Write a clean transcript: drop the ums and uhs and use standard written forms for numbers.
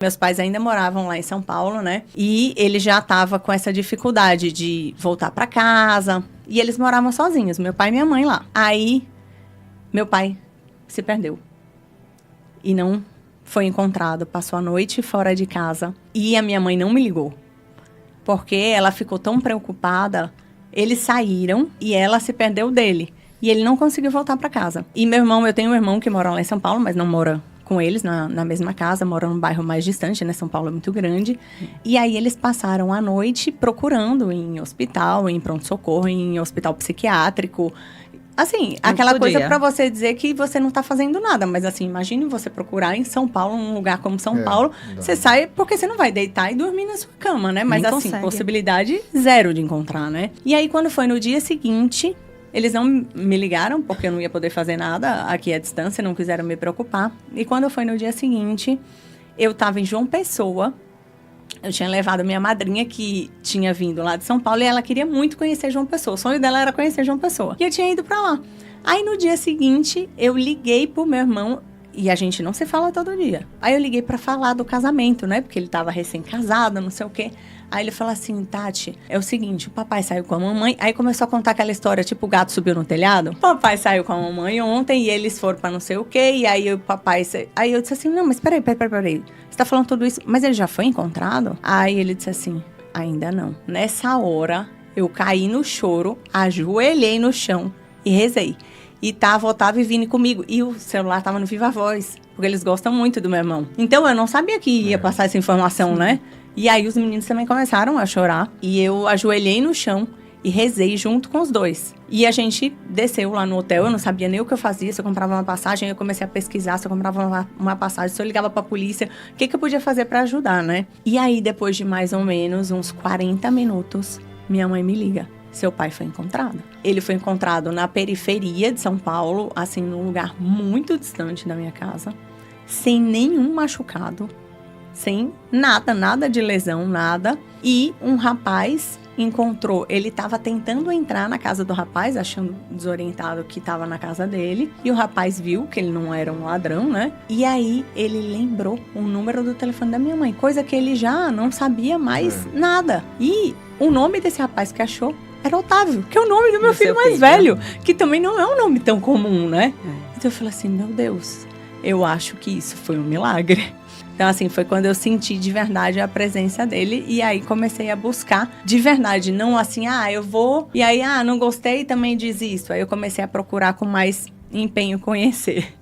Meus pais ainda moravam lá em São Paulo, né? E ele já tava com essa dificuldade de voltar pra casa. E eles moravam sozinhos, meu pai e minha mãe lá. Aí, meu pai se perdeu. E não foi encontrado. Passou a noite fora de casa. E a minha mãe não me ligou. Porque ela ficou tão preocupada. Eles saíram e ela se perdeu dele. E ele não conseguiu voltar pra casa. E meu irmão, eu tenho um irmão que mora lá em São Paulo, mas não mora com eles na mesma casa, moram num bairro mais distante, né? São Paulo é muito grande. E aí eles passaram a noite procurando em hospital, em pronto-socorro, em hospital psiquiátrico. Assim, aquela coisa pra você dizer que você não tá fazendo nada. Mas assim, imagine você procurar em São Paulo, num lugar como São Paulo. Você sai porque você não vai deitar e dormir na sua cama, né? Mas Nem assim, consegue. possibilidade zero de encontrar, né? E aí quando foi no dia seguinte... Eles não me ligaram, porque eu não ia poder fazer nada aqui à distância, não quiseram me preocupar. E quando foi no dia seguinte, eu estava em João Pessoa. Eu tinha levado minha madrinha, que tinha vindo lá de São Paulo, e ela queria muito conhecer João Pessoa. O sonho dela era conhecer João Pessoa. E eu tinha ido para lá. Aí, no dia seguinte, eu liguei pro meu irmão, e a gente não se fala todo dia. Aí, eu liguei para falar do casamento, né? Porque ele estava recém-casado, não sei o quê. Aí ele falou assim, Tati, é o seguinte, o papai saiu com a mamãe, aí começou a contar aquela história, tipo, o gato subiu no telhado. O papai saiu com a mamãe ontem e eles foram pra não sei o quê, e aí o papai... Aí eu disse assim, não, mas peraí. Você tá falando tudo isso, mas ele já foi encontrado? Aí ele disse assim, ainda não. Nessa hora, eu caí no choro, ajoelhei no chão e rezei. E tava Otávio e Vini comigo. E o celular tava no Viva Voz, porque eles gostam muito do meu irmão. Então, eu não sabia que ia passar essa informação, né? E aí, os meninos também começaram a chorar. E eu ajoelhei no chão e rezei junto com os dois. E a gente desceu lá no hotel. Eu não sabia nem o que eu fazia. Se eu comprava uma passagem, eu comecei a pesquisar. Se eu comprava uma passagem, se eu ligava pra polícia. O que eu podia fazer pra ajudar, né? E aí, depois de mais ou menos uns 40 minutos, minha mãe me liga. Seu pai foi encontrado. Ele foi encontrado na periferia de São Paulo, assim, num lugar muito distante da minha casa. Sem nenhum machucado. Sem nada de lesão, nada. E um rapaz encontrou, ele estava tentando entrar na casa do rapaz, achando desorientado que estava na casa dele. E o rapaz viu que ele não era um ladrão, né? E aí ele lembrou o número do telefone da minha mãe, coisa que ele já não sabia mais nada. E o nome desse rapaz que achou era Otávio, que é o nome do meu filho mais velho, que também não é um nome tão comum, né? Então eu falei assim, meu Deus, eu acho que isso foi um milagre. Então, assim, foi quando eu senti de verdade a presença dele. E aí, comecei a buscar de verdade. Não assim, eu vou... E aí, não gostei, também desisto. Aí, eu comecei a procurar com mais empenho conhecer.